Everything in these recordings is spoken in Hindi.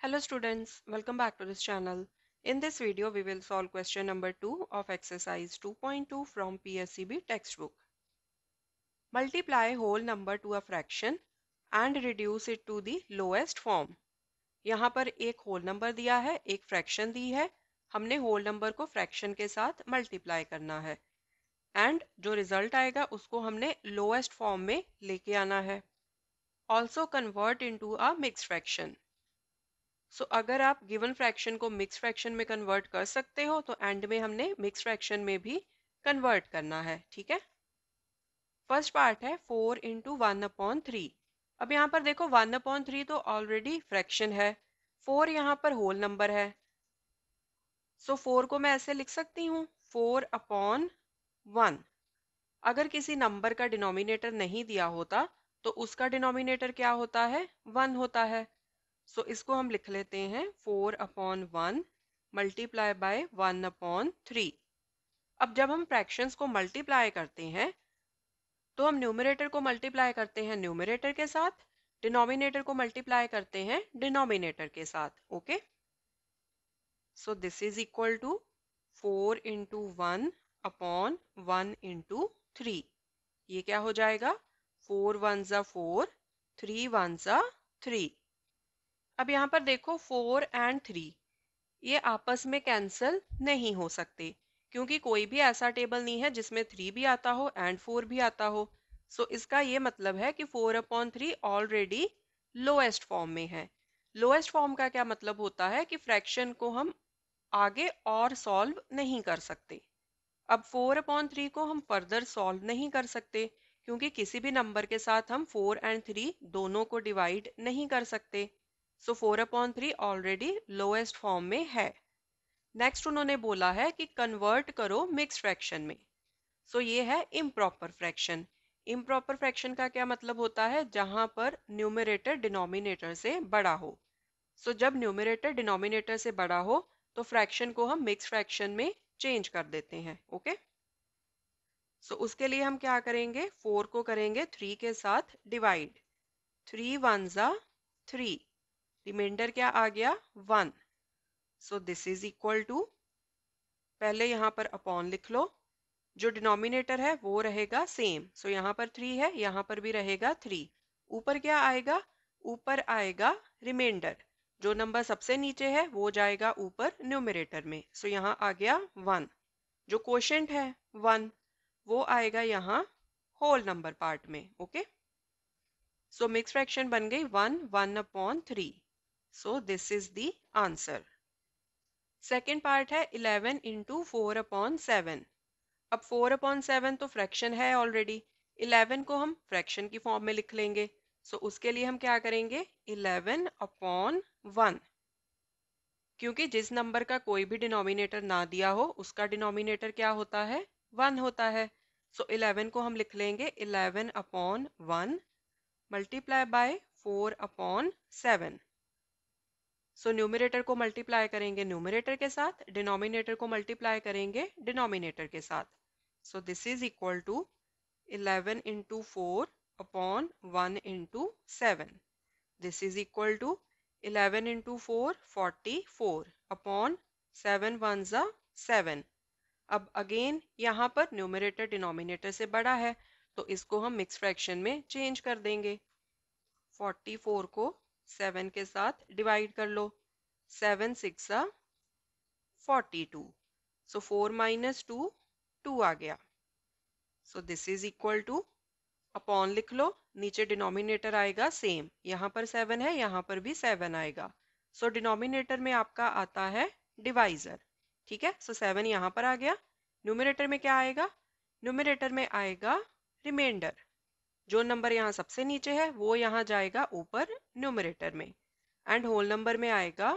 Hello students, welcome back to this channel. In this video, we will solve question number 2 of exercise 2.2 from PSCB textbook. Multiply whole number to a fraction and reduce it to the lowest form. यहाँ पर एक whole number दिया है, एक fraction दी है, हमने whole number को fraction के साथ multiply करना है and जो result आएगा उसको हमने lowest form में लेके आना है. Also convert into a mixed fraction. सो अगर आप गिवन फ्रैक्शन को मिक्स फ्रैक्शन में कन्वर्ट कर सकते हो तो एंड में हमने मिक्स फ्रैक्शन में भी कन्वर्ट करना है. ठीक है. फर्स्ट पार्ट है 4 × 1/3. अब यहाँ पर देखो 1/3 तो ऑलरेडी फ्रैक्शन है, 4 यहाँ पर होल नंबर है. सो 4 को मैं ऐसे लिख सकती हूँ 4/1. अगर किसी नंबर का डिनोमिनेटर नहीं दिया होता तो उसका डिनोमिनेटर क्या होता है, 1 होता है. सो इसको हम लिख लेते हैं 4/1 मल्टीप्लाई बाय 1/3. अब जब हम फ्रैक्शंस को मल्टीप्लाई करते हैं तो हम न्यूमरेटर को मल्टीप्लाई करते हैं न्यूमरेटर के साथ, डिनोमिनेटर को मल्टीप्लाई करते हैं डिनोमिनेटर के साथ. Okay. So this is equal to 4 × 1/1 × 3. ये क्या हो जाएगा, 4 1 ज़ा 4, 3 1 ज़ा 3. अब यहाँ पर देखो 4 एंड 3 ये आपस में कैंसिल नहीं हो सकते क्योंकि कोई भी ऐसा टेबल नहीं है जिसमें 3 भी आता हो एंड 4 भी आता हो. सो इसका ये मतलब है कि 4/3 ऑलरेडी लोएस्ट फॉर्म में है. लोएस्ट फॉर्म का क्या मतलब होता है कि फ्रैक्शन को हम आगे और सॉल्व नहीं कर सकते. अब 4/3 को हम फर्दर सॉल्व नहीं कर सकते क्योंकि किसी भी नंबर के साथ हम 4 एंड 3 दोनों को डिवाइड नहीं कर सकते. सो 4/3 ऑलरेडी लोएस्ट फॉर्म में है. नेक्स्ट उन्होंने बोला है कि कन्वर्ट करो मिक्स फ्रैक्शन में. सो ये है इम्प्रॉपर फ्रैक्शन. इम्प्रॉपर फ्रैक्शन का क्या मतलब होता है, जहां पर न्यूमरेटर डिनोमिनेटर से बड़ा हो. सो जब न्यूमरेटर डिनोमिनेटर से बड़ा हो तो फ्रैक्शन को हम मिक्स फ्रैक्शन में चेंज कर देते हैं. ओके. सो उसके लिए हम क्या करेंगे, 4 को करेंगे 3 के साथ डिवाइड. 3 1 ज़ा 3, रिमाइंडर क्या आ गया 1. So this is equal to, पहले यहाँ पर अपॉन लिख लो, जो डिनोमिनेटर है वो रहेगा सेम. सो यहाँ पर 3 है, यहाँ पर भी रहेगा 3. ऊपर क्या आएगा, ऊपर आएगा रिमाइंडर. जो नंबर सबसे नीचे है वो जाएगा ऊपर न्यूमरेटर में. सो यहाँ आ गया 1. जो क्वोशिएंट है 1 वो आएगा यहाँ होल नंबर पार्ट में. ओके. सो मिक्स फ्रैक्शन बन गई 1 1/3. सो this is the answer. Second part है 11 × 4/7. अब 4/7 तो फ्रैक्शन है ऑलरेडी, 11 को हम फ्रैक्शन की फॉर्म में लिख लेंगे. सो उसके लिए हम क्या करेंगे 11/1. क्योंकि जिस नंबर का कोई भी डिनोमिनेटर ना दिया हो उसका डिनोमिनेटर क्या होता है, 1 होता है. सो 11 को हम लिख लेंगे 11/1 मल्टीप्लाई बाय 4/7. सो न्यूमरेटर को मल्टीप्लाई करेंगे न्यूमरेटर के साथ, डिनोमिनेटर को मल्टीप्लाई करेंगे डिनोमिनेटर के साथ. So this is equal to 11 × 4/1 × 7. This is equal to 11 × 4 44 upon 7 1 ज़ा 7. अब अगेन यहाँ पर न्यूमरेटर डिनोमिनेटर से बड़ा है तो इसको हम मिक्स फ्रैक्शन में चेंज कर देंगे. 44 को 7 के साथ डिवाइड कर लो. 7 6 ज़ा 42. सो 4 - 2 2 आ गया. So this is equal to, upon लिख लो, नीचे डिनोमिनेटर आएगा सेम, यहाँ पर 7 है यहाँ पर भी 7 आएगा. सो डिनोमिनेटर में आपका आता है डिवाइजर. ठीक है. सो 7 यहाँ पर आ गया. न्यूमरेटर में क्या आएगा, न्यूमरेटर में आएगा रिमाइंडर. जो नंबर यहाँ सबसे नीचे है वो यहाँ जाएगा ऊपर न्यूमरेटर में एंड होल नंबर में आएगा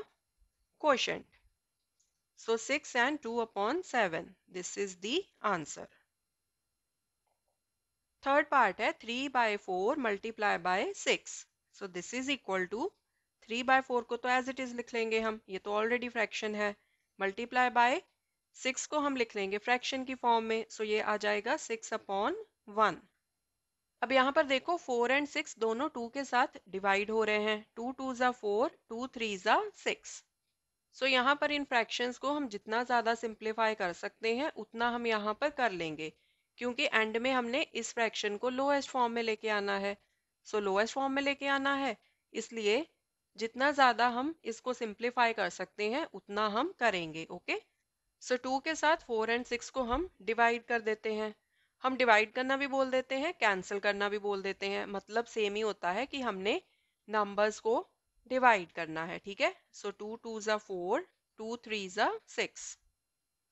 quotient. So 6 and 2/7. This is the answer. Third part है 3/4 multiply by 6. So this is equal to 3/4 को तो एज इट इज लिख लेंगे हम, ये तो ऑलरेडी फ्रैक्शन है. मल्टीप्लाई बाय 6 को हम लिख लेंगे फ्रैक्शन की फॉर्म में. सो ये आ जाएगा 6/1. अब यहाँ पर देखो 4 एंड 6 दोनों 2 के साथ डिवाइड हो रहे हैं। 2 2 ज़ा 4, 2 3 ज़ा 6। सो यहाँ पर इन फ्रैक्शंस को हम जितना ज़्यादा सिंप्लीफाई कर सकते हैं उतना हम यहाँ पर कर लेंगे, क्योंकि एंड में हमने इस फ्रैक्शन को लोएस्ट फॉर्म में लेके आना है। सो लोएस्ट फॉर्म में लेके आना है, इसलिए जितना ज़्यादा हम इसको सिंप्लीफाई कर सकते हैं उतना हम करेंगे। ओके, सो 2 के साथ 4 एंड 6 को हम डिवाइड कर देते हैं। हम डिवाइड करना भी बोल देते हैं, कैंसिल करना भी बोल देते हैं, मतलब सेम ही होता है कि हमने नंबर्स को डिवाइड करना है। ठीक है, सो 2 2 ज़ा 4, 2 3 ज़ा 6।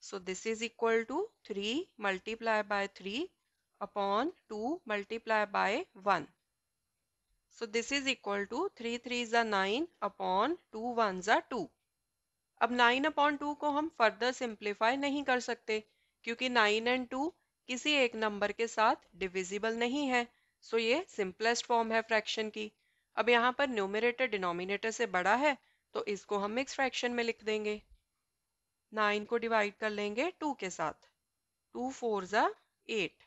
So this is equal to 3 multiply by 3 upon 2 multiply by 1। So this is equal to 3 3 ज़ा 9 अपॉन 2 1 ज़ा 2। अब 9 अपॉन 2 को हम फर्दर सिंप्लीफाई नहीं कर सकते, क्योंकि 9 एंड 2 किसी एक नंबर के साथ डिविजिबल नहीं है। सो ये सिंपलेस्ट फॉर्म है फ्रैक्शन की। अब यहाँ पर न्यूमरेटर डिनोमिनेटर से बड़ा है, तो इसको हम मिक्स फ्रैक्शन में लिख देंगे। 9 को डिवाइड कर लेंगे 2 के साथ। 2 4 ज़ा 8,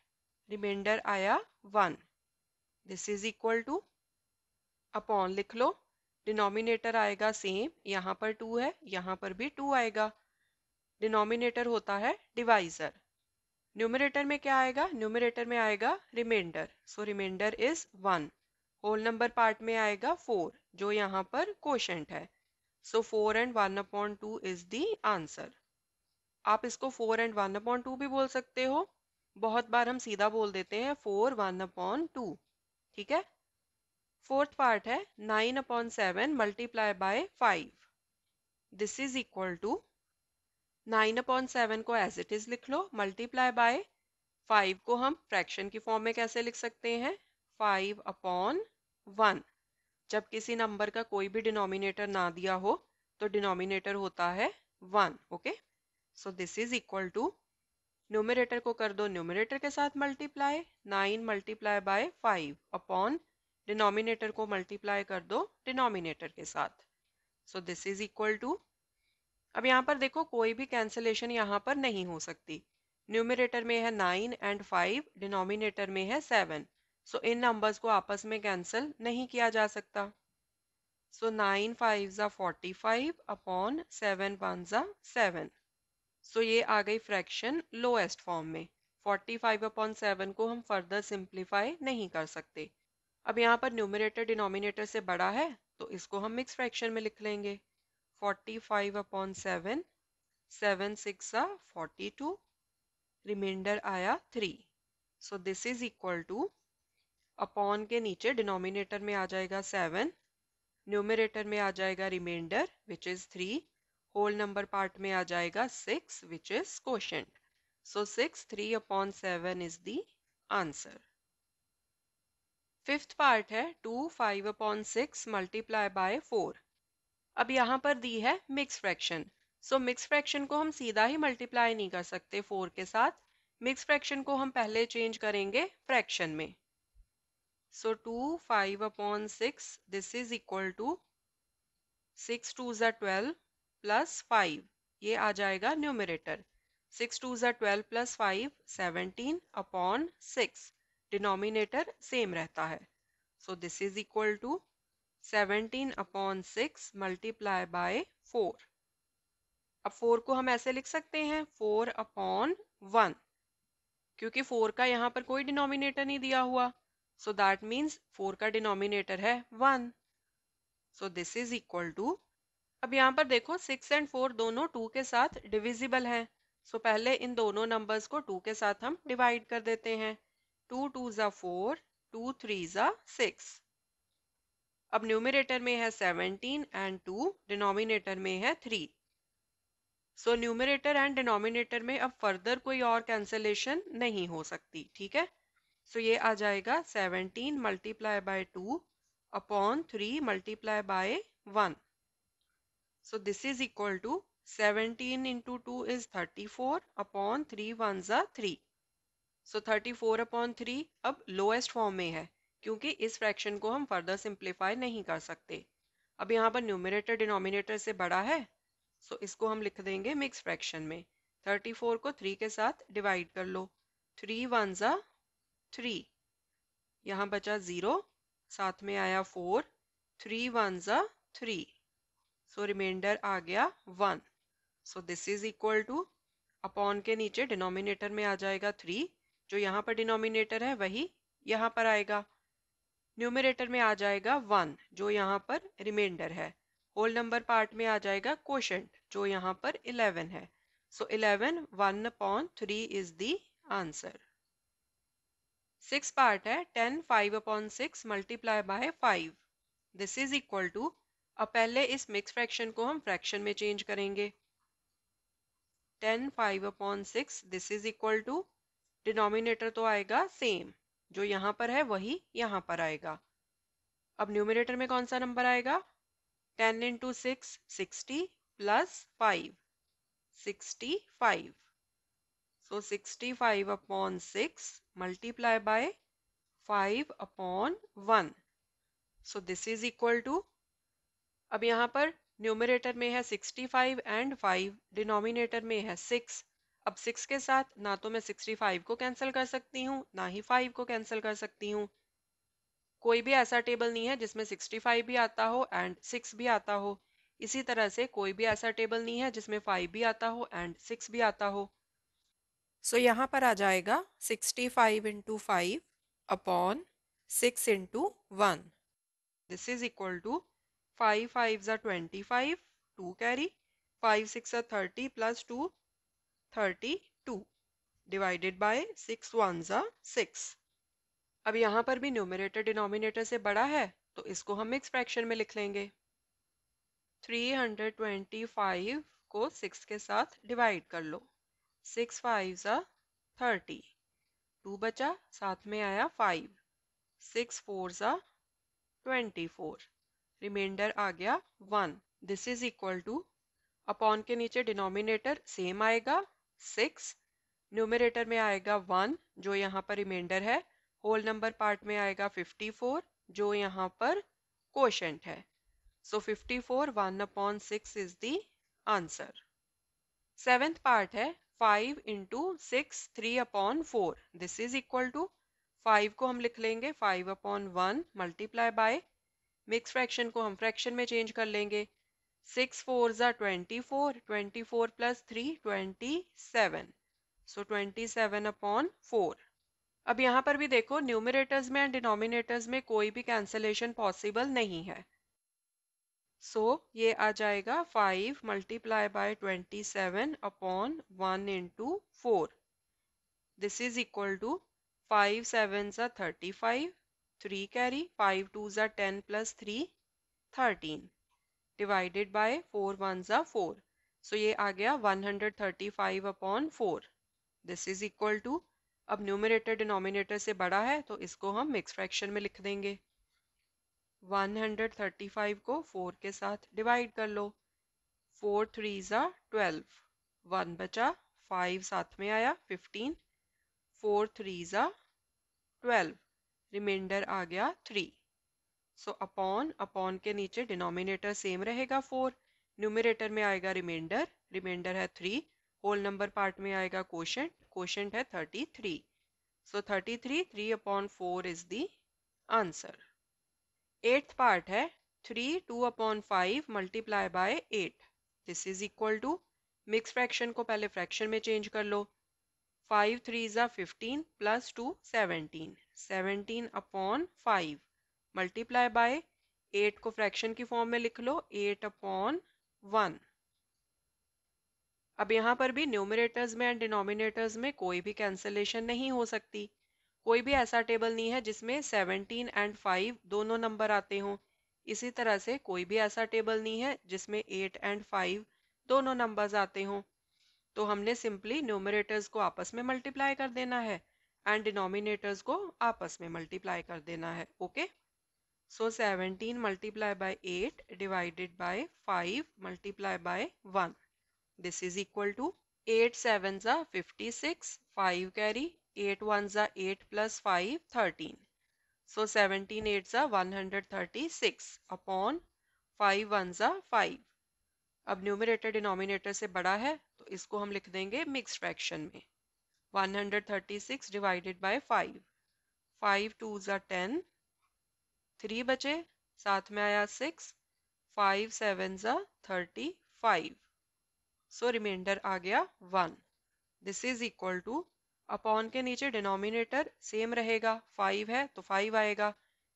रिमाइंडर आया 1। This is equal to, upon लिख लो, डिनोमिनेटर आएगा सेम, यहाँ पर 2 है, यहाँ पर भी 2 आएगा। डिनोमिनेटर होता है डिवाइजर। न्यूमरेटर में क्या आएगा? न्यूमरेटर में आएगा reminder. So reminder is 1। Whole number part में आएगा 4, जो यहाँ पर कोशेंट है। So 4 and 1 upon 2 is the answer. आप इसको 4 एंड 1 अपॉन 2 भी बोल सकते हो। बहुत बार हम सीधा बोल देते हैं 4 1 अपॉन 2। ठीक है, फोर्थ पार्ट है 9 upon 7 multiply by 5। This is equal to, 9 upon 7 को एज इट इज लिख लो, मल्टीप्लाई बाय 5 को हम फ्रैक्शन की फॉर्म में कैसे लिख सकते हैं? 5 अपॉन 1। जब किसी नंबर का कोई भी डिनोमिनेटर ना दिया हो तो डिनोमिनेटर होता है 1। Okay, so this is equal to, numerator को कर दो न्यूमरेटर के साथ multiply, 9 multiply by 5 upon denominator को मल्टीप्लाई कर दो डिनोमिनेटर के साथ। So this is equal to, अब यहाँ पर देखो कोई भी कैंसिलेशन यहाँ पर नहीं हो सकती। न्यूमरेटर में है 9 एंड 5, डिनोमिनेटर में है 7। सो इन नंबर्स को आपस में कैंसिल नहीं किया जा सकता। सो 9 5 ज़ा 45 अपॉन 7 1 ज़ा 7। सो ये आ गई फ्रैक्शन लोएस्ट फॉर्म में। 45 अपॉन 7 को हम फर्दर सिंप्लीफाई नहीं कर सकते। अब यहाँ पर न्यूमरेटर डिनोमिनेटर से बड़ा है, तो इसको हम मिक्स फ्रैक्शन में लिख लेंगे। 45 अपॉन 7, 7 6 ज़ा 42, रिमाइंडर आया 3। So this is equal to, upon के नीचे डिनोमिनेटर में आ जाएगा 7, न्यूमरेटर में आ जाएगा reminder which is 3, whole number part में आ जाएगा 6 which is quotient. So 6 3 upon 7 is the answer. Fifth part है 2 5 अपॉन 6 मल्टीप्लाई बाय 4। अब यहाँ पर दी है मिक्स फ्रैक्शन। सो मिक्स फ्रैक्शन को हम सीधा ही मल्टीप्लाई नहीं कर सकते 4 के साथ। मिक्स फ्रैक्शन को हम पहले चेंज करेंगे फ्रैक्शन में। So 2 5 upon 6, this is equal to 6 2 ज़ा 12 प्लस 5, ये आ जाएगा न्यूमरेटर। 6 2 ज़ा 12 प्लस 5 17 अपॉन 6, डिनोमिनेटर सेम रहता है। So this is equal to 17 upon 6 multiply by 4। अब 4 को हम ऐसे लिख सकते हैं 4 अपॉन 1, क्योंकि 4 का यहाँ पर कोई डिनोमिनेटर नहीं दिया हुआ। सो दैट मीन्स 4 का डिनोमिनेटर है 1। So this is equal to, अब यहाँ पर देखो 6 एंड 4 दोनों 2 के साथ डिविजिबल हैं। सो पहले इन दोनों नंबर्स को 2 के साथ हम डिवाइड कर देते हैं। 2 2 ज़ा 4, 2 3 ज़ा 6। अब न्यूमरेटर में है 17 एंड 2, डिनोमिनेटर में है 3। सो न्यूमरेटर एंड डिनोमिनेटर में अब फर्दर कोई और कैंसलेशन नहीं हो सकती। ठीक है, सो ये आ जाएगा 17 multiply bye 2 upon 3 multiply by 1। So this is equal to 17 into 2 is 34 upon 3 1 ज़ा 3. So 34 upon 3 अब लोएस्ट फॉर्म में है, क्योंकि इस फ्रैक्शन को हम फर्दर सिंप्लीफाई नहीं कर सकते। अब यहाँ पर न्यूमरेटर डिनोमिनेटर से बड़ा है, सो इसको हम लिख देंगे मिक्स फ्रैक्शन में। 34 को 3 के साथ डिवाइड कर लो, 3 1 ज़ा 3, यहाँ बचा 0, साथ में आया 4, 3 1 जा 3, सो रिमाइंडर आ गया 1। So this is equal to, upon के नीचे डिनोमिनेटर में आ जाएगा 3, जो यहाँ पर डिनोमिनेटर है वही यहाँ पर आएगा। न्यूमरेटर में आ जाएगा 1, जो यहाँ पर रिमाइंडर है। होल नंबर पार्ट में आ जाएगा क्वोशंट, जो यहाँ पर 11 है। So 11 1/3 is the answer. 6 part है 10 5/6 multiply by 5, this is equal to, अब पहले इस मिक्स फ्रैक्शन को हम फ्रैक्शन में चेंज करेंगे। 10 5/6 this is equal to, denominator तो आएगा सेम, जो यहाँ पर है वही यहाँ पर आएगा। अब न्यूमरेटर में कौन सा नंबर आएगा? 10 into 6 60 plus 5 65, so 65/6 multiply by 5/1, so this is equal to, अब यहाँ पर न्यूमरेटर में है 65 एंड 5, डिनोमिनेटर में है 6। अब 6 के साथ ना तो मैं 65 को कैंसिल कर सकती हूँ, ना ही 5 को कैंसिल कर सकती हूँ। कोई भी ऐसा टेबल नहीं है जिसमें 65 भी आता हो एंड 6 भी आता हो। इसी तरह से कोई भी ऐसा टेबल नहीं है जिसमें 5 भी आता हो एंड 6 भी आता हो। सो यहाँ पर आ जाएगा 65 into 5 upon 6 into 1, this is equal to 5 5 जा 25, 2 कैरी, 5 6 जा 30 प्लस 2 32, डिवाइडेड बाय 6 1 जा 6। अब यहाँ पर भी न्यूमरेटर डिनोमिनेटर से बड़ा है, तो इसको हम मिक्स फ्रैक्शन में लिख लेंगे। 325 को 6 के साथ डिवाइड कर लो, 6 5 जा 30, 2 बचा, साथ में आया 5, 6 4 जा 24, रिमाइंडर आ गया 1, this is equal to, upon के नीचे डिनोमिनेटर सेम आएगा 6, न्यूमरेटर में आएगा 1, जो यहाँ पर रिमाइंडर है। होल नंबर पार्ट में आएगा 54, जो यहाँ पर क्वोशंट है। So 54 1/6 is the answer. 7th part है 5 into 6 3/4, this is equal to, 5 को हम लिख लेंगे 5/1 मल्टीप्लाई बाय, मिक्स फ्रैक्शन को हम फ्रैक्शन में चेंज कर लेंगे। 6 4 जा 24, 24 प्लस 3 27, सो 27/4। अब यहाँ पर भी देखो न्यूमरेटर्स में एंड डिनोमिनेटर्स में कोई भी कैंसलेशन पॉसिबल नहीं है। सो ये आ जाएगा 5 multiply by 27/1 into 4, this is equal to 5 7 जा 35, 3 कैरी, 5 2 जा 10 प्लस 3 13, डिवाइडेड बाय 4 1 जा 4, सो ये आ गया 135/4, दिस इज इक्वल टू, अब न्यूमरेटर डिनोमिनेटर से बड़ा है तो इसको हम मिक्स फ्रैक्शन में लिख देंगे। 135 को 4 के साथ डिवाइड कर लो, 4 3 जा 12, 1 बचा, 5 साथ में आया 15, 4 3 जा 12, रिमाइंडर आ गया 3। सो अपॉन के नीचे डिनोमिनेटर सेम रहेगा 4, न्यूमरेटर में आएगा रिमाइंडर, रिमाइंडर है 3, होल नंबर पार्ट में आएगा क्वोशंट, क्वोशंट है 33, so 33 3/4 is the answer. 8th part है 3 2/5 multiply by 8, this is equal to, mix fraction को पहले फ्रैक्शन में चेंज कर लो, 5 3 जा 15 प्लस 2 17, 17/5 मल्टीप्लाई बाय 8 को फ्रैक्शन की फॉर्म में लिख लो 8/1। अब यहाँ पर भी न्यूमरेटर्स में एंड डिनोमिनेटर्स में कोई भी कैंसलेशन नहीं हो सकती। कोई भी ऐसा टेबल नहीं है जिसमें 17 एंड 5 दोनों नंबर आते हों। इसी तरह से कोई भी ऐसा टेबल नहीं है जिसमें 8 एंड 5 दोनों नंबर्स आते हों। तो हमने सिंपली न्यूमरेटर्स को आपस में मल्टीप्लाई कर देना है एंड डिनोमिनेटर्स को आपस में मल्टीप्लाई कर देना है। Okay, so 17 multiply by 8 divided by 5 multiply by 1, this is equal to, 8 7 जा 56, 5 कैरी, 8 1 जा 8 प्लस 5 13, सो 17 8 जा 136 अपॉन 5 1 जा 5। अब न्यूमरेटर डिनोमिनेटर से बड़ा है तो इसको हम लिख देंगे मिक्स फ्रैक्शन में, 136 डिवाइडेड बाय 5, 5 2 ज़ा 10, 3 बचे, साथ में आया 6, 5 7 ज़ा 35, सो रिमाइंडर आ गया 1। This is equal to, upon के नीचे डिनोमिनेटर सेम रहेगा, 5 है तो 5 आएगा,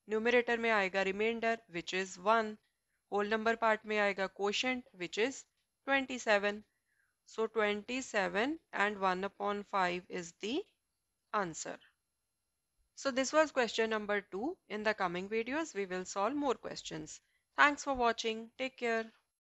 न्यूमरेटर में आएगा reminder which is 1, whole number part में आएगा quotient which is 27। So 27 and 1 upon 5 is the answer. So this was question number 2. In the coming videos, we will solve more questions. Thanks for watching. Take care.